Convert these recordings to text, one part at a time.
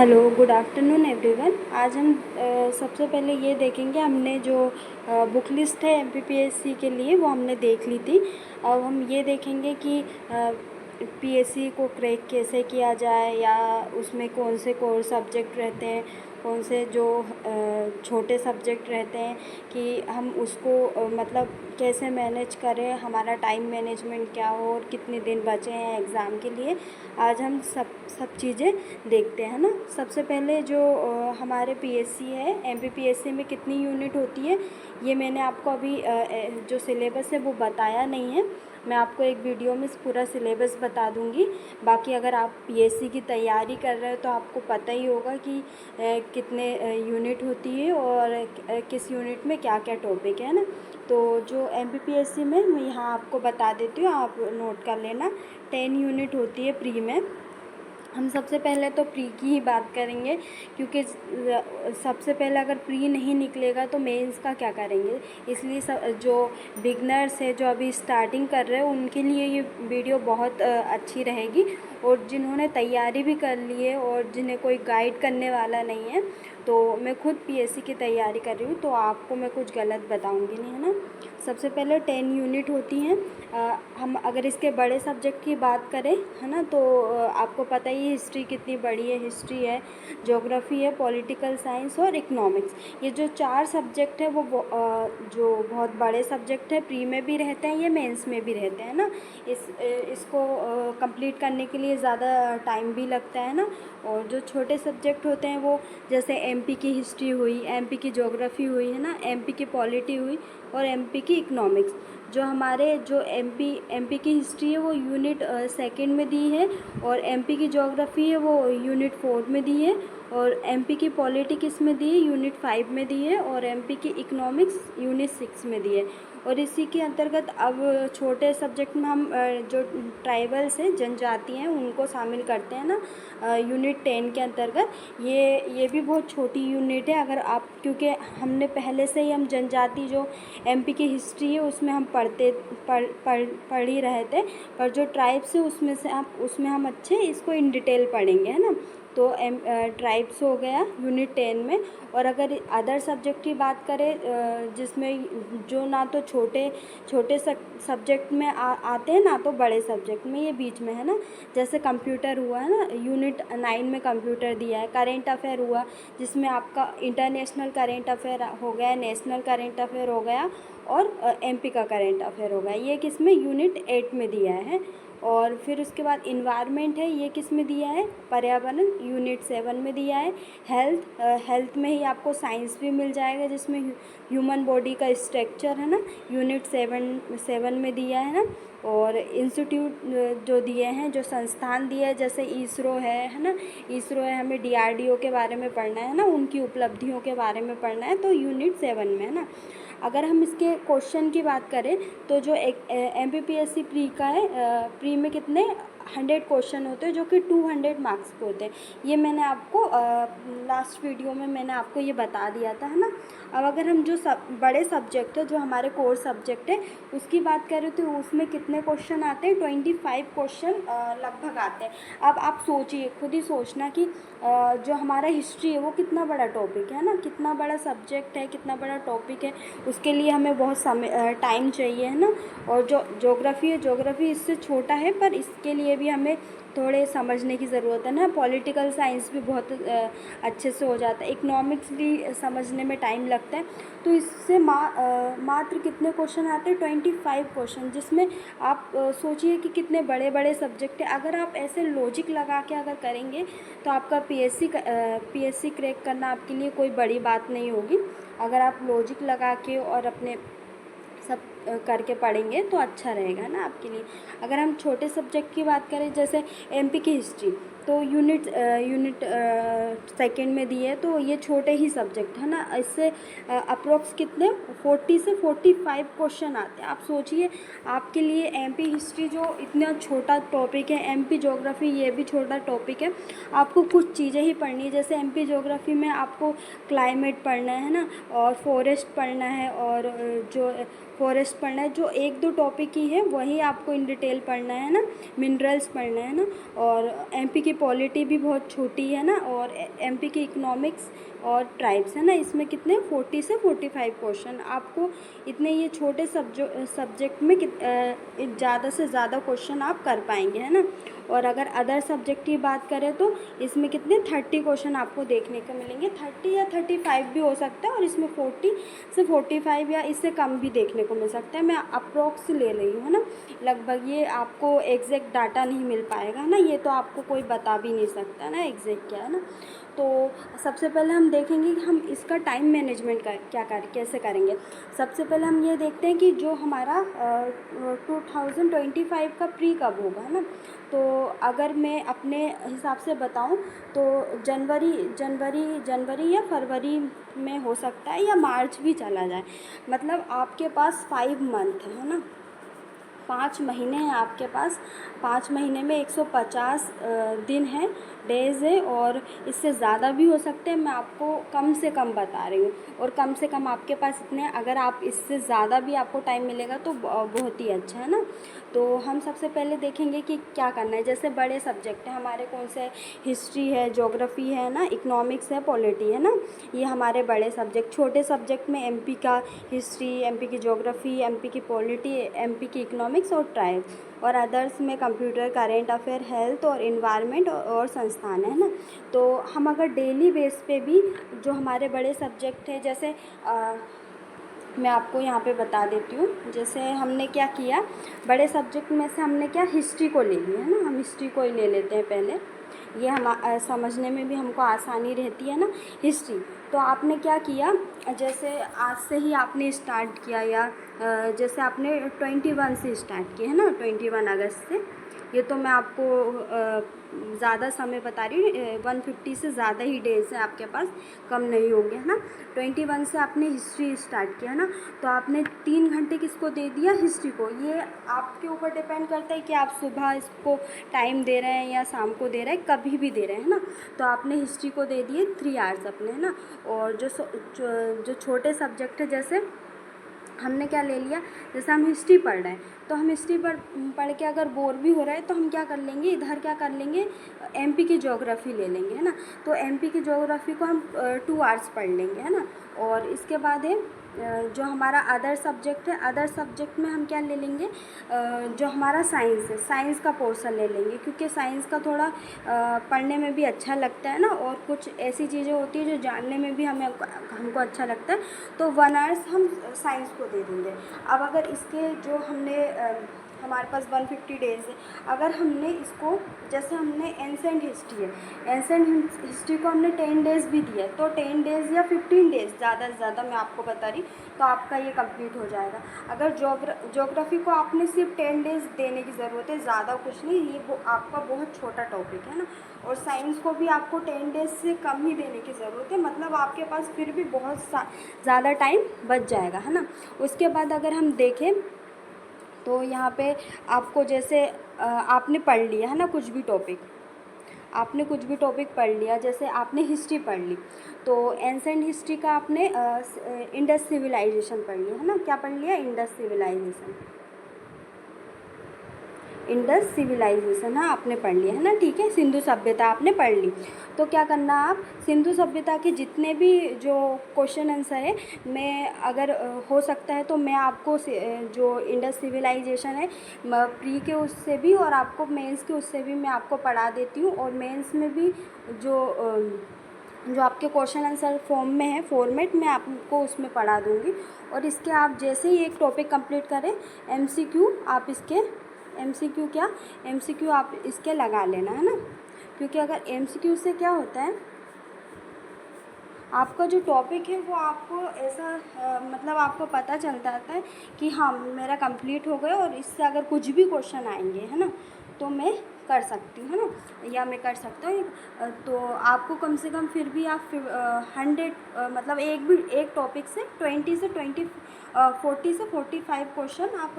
Hello, good afternoon everyone. आज हम सबसे पहले ये देखेंगे, हमने जो बुक लिस्ट है एमपीपीएससी के लिए वो हमने देख ली थी। अब हम ये देखेंगे कि पीएससी को क्रैक कैसे किया जाए, या उसमें कौन से कोर सब्जेक्ट रहते हैं, कौन से जो छोटे सब्जेक्ट रहते हैं, कि हम उसको मतलब कैसे मैनेज करें, हमारा टाइम मैनेजमेंट क्या हो और कितने दिन बचे हैं एग्ज़ाम के लिए। आज हम सब चीज़ें देखते हैं ना। सबसे पहले जो हमारे पीएससी है, एमपीपीएससी में कितनी यूनिट होती है ये मैंने आपको अभी जो सिलेबस है वो बताया नहीं है। मैं आपको एक वीडियो में पूरा सिलेबस बता दूंगी। बाकी अगर आप पीएससी की तैयारी कर रहे हो तो आपको पता ही होगा कि कितने यूनिट होती है और किस यूनिट में क्या क्या टॉपिक है ना। तो जो एमपीपीएससी में मैं यहाँ आपको बता देती हूँ, आप नोट कर लेना। 10 यूनिट होती है प्री में। हम सबसे पहले तो प्री की ही बात करेंगे, क्योंकि सबसे पहले अगर प्री नहीं निकलेगा तो मेंस का क्या करेंगे। इसलिए जो बिगनर्स है, जो अभी स्टार्टिंग कर रहे हैं, उनके लिए ये वीडियो बहुत अच्छी रहेगी। और जिन्होंने तैयारी भी कर ली है और जिन्हें कोई गाइड करने वाला नहीं है, तो मैं खुद पीएससी की तैयारी कर रही हूँ, तो आपको मैं कुछ गलत बताऊँगी नहीं, है ना। सबसे पहले 10 यूनिट होती हैं। हम अगर इसके बड़े सब्जेक्ट की बात करें, है ना, तो आपको पता ही है हिस्ट्री कितनी बड़ी है। हिस्ट्री है, ज्योग्राफी है, पॉलिटिकल साइंस और इकोनॉमिक्स। ये जो 4 सब्जेक्ट है वो जो बहुत बड़े सब्जेक्ट है, प्री में भी रहते हैं, ये मेंस में भी रहते हैं ना। इसको कंप्लीट करने के लिए ज़्यादा टाइम भी लगता है ना। और जो छोटे सब्जेक्ट होते हैं वो जैसे एमपी की हिस्ट्री हुई, एमपी की ज्योग्राफी हुई, है ना, एमपी की पॉलिटी हुई और एमपी की इकोनॉमिक्स। जो हमारे जो एमपी की हिस्ट्री है वो यूनिट सेकंड में दी है, और एमपी की ज्योग्राफी है वो यूनिट 4 में दी है, और एमपी की पॉलिटी किस में दी है, यूनिट 5 में दी है, और एमपी की इकोनॉमिक्स यूनिट 6 में दी है। और इसी के अंतर्गत अब छोटे सब्जेक्ट में हम जो ट्राइबल्स हैं, जनजाति हैं, उनको शामिल करते हैं ना यूनिट 10 के अंतर्गत। ये भी बहुत छोटी यूनिट है। अगर आप, क्योंकि हमने पहले से ही हम जनजाति जो एमपी की हिस्ट्री है उसमें हम पढ़ ही रहे थे, पर जो ट्राइब्स है उसमें हम अच्छे इसको इन डिटेल पढ़ेंगे, है ना। तो ट्राइब्स हो गया यूनिट 10 में। और अगर अदर सब्जेक्ट की बात करें, जिसमें जो ना तो छोटे सब्जेक्ट में आते हैं, ना तो बड़े सब्जेक्ट में, ये बीच में है ना। जैसे कंप्यूटर हुआ है ना, यूनिट 9 में कंप्यूटर दिया है। करेंट अफेयर हुआ, जिसमें आपका इंटरनेशनल करेंट अफेयर हो गया, नेशनल करेंट अफेयर हो गया, और एमपी का करेंट अफेयर हो गया। ये किस में, यूनिट 8 में दिया है। और फिर उसके बाद इन्वायरमेंट है, ये किस में दिया है, पर्यावरण, यूनिट 7 में दिया है। हेल्थ में ही आपको साइंस भी मिल जाएगा, जिसमें ह्यूमन बॉडी का स्ट्रक्चर है ना, यूनिट 7 में दिया है ना। और इंस्टीट्यूट जो दिए हैं, जो संस्थान दिए हैं, जैसे इसरो है ना, इसरो है, हमें डीआरडीओ के बारे में पढ़ना है ना, उनकी उपलब्धियों के बारे में पढ़ना है, तो यूनिट 7 में, है ना। अगर हम इसके क्वेश्चन की बात करें, तो जो एक एमपीपीएससी प्री का है, प्री में कितने 100 क्वेश्चन होते हैं, जो कि 200 मार्क्स के होते हैं। ये मैंने आपको लास्ट वीडियो में मैंने आपको ये बता दिया था, है ना। अब अगर हम जो बड़े सब्जेक्ट है, जो हमारे कोर सब्जेक्ट है, उसकी बात करें तो उसमें कितने क्वेश्चन आते हैं, 25 क्वेश्चन लगभग आते हैं। अब आप सोचिए, खुद ही सोचना कि जो हमारा हिस्ट्री है वो कितना बड़ा टॉपिक है ना, कितना बड़ा सब्जेक्ट है, कितना बड़ा टॉपिक है। उसके लिए हमें बहुत समय टाइम चाहिए, है ना। और जो ज्योग्राफी है, ज्योग्राफी इससे छोटा है, पर इसके लिए भी हमें थोड़े समझने की ज़रूरत है ना। पॉलिटिकल साइंस भी बहुत अच्छे से हो जाता है, इकोनॉमिक्स भी समझने में टाइम लगता है। तो इससे मात्र कितने क्वेश्चन आते हैं, 25 क्वेश्चन, जिसमें आप सोचिए कि कितने बड़े बड़े सब्जेक्ट है। अगर आप ऐसे लॉजिक लगा के अगर करेंगे तो आपका पीएससी क्रैक करना आपके लिए कोई बड़ी बात नहीं होगी। अगर आप लॉजिक लगा के और अपने सब करके पढ़ेंगे तो अच्छा रहेगा ना आपके लिए। अगर हम छोटे सब्जेक्ट की बात करें, जैसे एमपी की हिस्ट्री, तो यूनिट सेकंड में दी है, तो ये छोटे ही सब्जेक्ट है ना। इससे अप्रोक्स कितने 40 से 45 क्वेश्चन आते हैं। आप सोचिए, आपके लिए एमपी हिस्ट्री जो इतना छोटा टॉपिक है, एमपी ज्योग्राफी ये भी छोटा टॉपिक है, आपको कुछ चीज़ें ही पढ़नी है। जैसे एमपी ज्योग्राफी में आपको क्लाइमेट पढ़ना है ना, और फॉरेस्ट पढ़ना है, और जो फॉरेस्ट टेक्स्ट पढ़ना है, जो एक दो टॉपिक ही है वही आपको इन डिटेल पढ़ना है ना, मिनरल्स पढ़ना है ना। और एमपी की पॉलिटी भी बहुत छोटी है ना, और एमपी की इकोनॉमिक्स और ट्राइब्स है ना, इसमें कितने 40 से 45 क्वेश्चन आपको, इतने ये छोटे सब्जेक्ट में ज़्यादा से ज़्यादा क्वेश्चन आप कर पाएंगे है ना। और अगर अदर सब्जेक्ट की बात करें तो इसमें कितने 30 क्वेश्चन आपको देखने को मिलेंगे, 30 या 35 भी हो सकता है, और इसमें 40 से 45 या इससे कम भी देखने को मिल सकता है। मैं अप्रोक्स ले रही हूँ है ना, लगभग, ये आपको एग्जैक्ट डाटा नहीं मिल पाएगा ना, ये तो आपको कोई बता भी नहीं सकता ना एग्जैक्ट क्या है ना। तो सबसे पहले हम देखेंगे कि हम इसका टाइम मैनेजमेंट कैसे करेंगे। सबसे पहले हम ये देखते हैं कि जो हमारा 2025 का प्री कब होगा है ना। तो अगर मैं अपने हिसाब से बताऊं तो जनवरी या फरवरी में हो सकता है, या मार्च भी चला जाए। मतलब आपके पास 5 मंथ है ना, 5 महीने हैं आपके पास। 5 महीने में 150 दिन है, डेज़ है, और इससे ज़्यादा भी हो सकते हैं, मैं आपको कम से कम बता रही हूँ। और कम से कम आपके पास इतने, अगर आप इससे ज़्यादा भी आपको टाइम मिलेगा तो बहुत ही अच्छा है ना। तो हम सबसे पहले देखेंगे कि क्या करना है। जैसे बड़े सब्जेक्ट हैं हमारे, कौन से, हिस्ट्री है, ज्योग्राफी है ना, इकोनॉमिक्स है, पॉलिटी है ना, ये हमारे बड़े सब्जेक्ट। छोटे सब्जेक्ट में एमपी का हिस्ट्री, एमपी की ज्योग्राफी, एमपी की पॉलिटी, एमपी की इकोनॉमिक्स और ट्राइब। और अदर्स में कंप्यूटर, करेंट अफेयर, हेल्थ और इन्वायरमेंट और संस्थान है ना। तो हम अगर डेली बेस पे भी जो हमारे बड़े सब्जेक्ट हैं, जैसे मैं आपको यहाँ पे बता देती हूँ। जैसे हमने क्या किया, बड़े सब्जेक्ट में से हमने क्या, हिस्ट्री को ले लिया है ना, हम हिस्ट्री को ही ले लेते हैं पहले, ये हम समझने में भी हमको आसानी रहती है ना हिस्ट्री। तो आपने क्या किया, जैसे आज से ही आपने स्टार्ट किया, या जैसे आपने 21 से स्टार्ट किया है ना, 21 अगस्त से। ये तो मैं आपको ज़्यादा समय बता रही हूँ, 150 से ज़्यादा ही डेज है आपके पास, कम नहीं होंगे है ना। 21 से आपने हिस्ट्री स्टार्ट किया ना, तो आपने 3 घंटे किसको दे दिया, हिस्ट्री को। ये आपके ऊपर डिपेंड करता है कि आप सुबह इसको टाइम दे रहे हैं या शाम को दे रहे हैं, कभी भी दे रहे हैं ना। तो आपने हिस्ट्री को दे दिए 3 आवर्स अपने है ना। और जो छोटे सब्जेक्ट है, जैसे हमने क्या ले लिया, जैसे हम हिस्ट्री पढ़ रहे हैं, तो हम हिस्ट्री पढ़ के अगर बोर भी हो रहा है तो हम क्या कर लेंगे, इधर क्या कर लेंगे, एमपी की ज्योग्राफी ले लेंगे है ना। तो एमपी की ज्योग्राफी को हम 2 आवर्स पढ़ लेंगे है ना। और इसके बाद है जो हमारा अदर सब्जेक्ट है, अदर सब्जेक्ट में हम क्या ले लेंगे, जो हमारा साइंस है, साइंस का पोर्शन ले लेंगे, क्योंकि साइंस का थोड़ा पढ़ने में भी अच्छा लगता है ना, और कुछ ऐसी चीज़ें होती है जो जानने में भी हमको अच्छा लगता है। तो 1 आवर्स हम साइंस को दे देंगे। अब अगर इसके जो हमने हमारे पास 150 डेज़ है, अगर हमने इसको, जैसे हमने एंसेंट हिस्ट्री है, एंसेंट हिस्ट्री को हमने 10 डेज़ भी दिया, तो 10 डेज़ या 15 डेज़ ज़्यादा से ज़्यादा मैं आपको बता रही, तो आपका ये कंप्लीट हो जाएगा। अगर ज्योग्राफी को आपने सिर्फ 10 डेज़ देने की ज़रूरत है, ज़्यादा कुछ नहीं, ये आपका बहुत छोटा टॉपिक है ना। और साइंस को भी आपको 10 डेज़ से कम ही देने की ज़रूरत है, मतलब आपके पास फिर भी बहुत ज़्यादा टाइम बच जाएगा है ना। उसके बाद अगर हम देखें तो यहाँ पे आपको, जैसे आपने पढ़ लिया है ना कुछ भी टॉपिक, आपने कुछ भी टॉपिक पढ़ लिया, जैसे आपने हिस्ट्री पढ़ ली, तो एंसेंट हिस्ट्री का आपने इंडस सिविलाइजेशन पढ़ लिया है ना। क्या पढ़ लिया, इंडस सिविलाइजेशन, इंडस सिविलाइजेशन है आपने पढ़ लिया है ना, ठीक है। सिंधु सभ्यता आपने पढ़ ली। तो क्या करना, आप सिंधु सभ्यता के जितने भी जो क्वेश्चन आंसर है, मैं अगर हो सकता है तो मैं आपको जो इंडस सिविलाइजेशन है प्री के उससे भी, और आपको मेंस के उससे भी मैं आपको पढ़ा देती हूँ। और मेंस में भी जो आपके क्वेश्चन आंसर फॉर्म में है, फॉर्मेट में आपको उसमें पढ़ा दूँगी। और इसके आप जैसे ही एक टॉपिक कंप्लीट करें, एमसीक्यू आप इसके, एमसीक्यू क्या, एमसीक्यू आप इसके लगा लेना है ना। क्योंकि अगर एमसीक्यू से क्या होता है, आपका जो टॉपिक है वो आपको ऐसा मतलब आपको पता चल जाता है कि हाँ मेरा कंप्लीट हो गया, और इससे अगर कुछ भी क्वेश्चन आएंगे है ना, तो मैं कर सकती हूँ, है ना, या मैं कर सकता हूँ। तो आपको कम से कम फिर भी आप 100 मतलब एक टॉपिक से 40 से 45 क्वेश्चन आप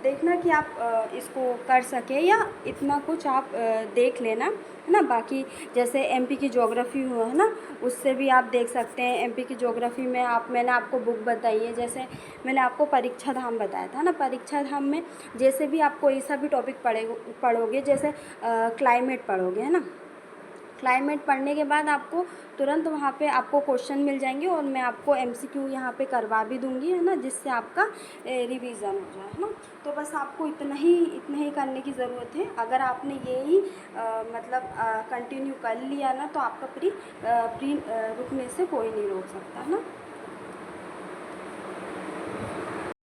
देखना कि आप इसको कर सकें, या इतना कुछ आप देख लेना, है ना। बाकी जैसे एमपी की ज्योग्राफी हुआ, है ना, उससे भी आप देख सकते हैं। एमपी की ज्योग्राफी में मैंने आपको बुक बताई है, जैसे मैंने आपको परीक्षा धाम बताया था ना। परीक्षा धाम में जैसे भी आप कोई सा भी टॉपिक पढ़ोगे, जैसे क्लाइमेट पढ़ोगे, है ना, क्लाइमेट पढ़ने के बाद आपको तुरंत वहाँ पे आपको क्वेश्चन मिल जाएंगे, और मैं आपको एमसीक्यू यहाँ पे करवा भी दूँगी, है ना, जिससे आपका रिवीजन हो जाए, है ना। तो बस आपको इतना ही करने की ज़रूरत है। अगर आपने यही मतलब कंटिन्यू कर लिया ना, तो आपका प्री रुकने से कोई नहीं रोक सकता, है ना।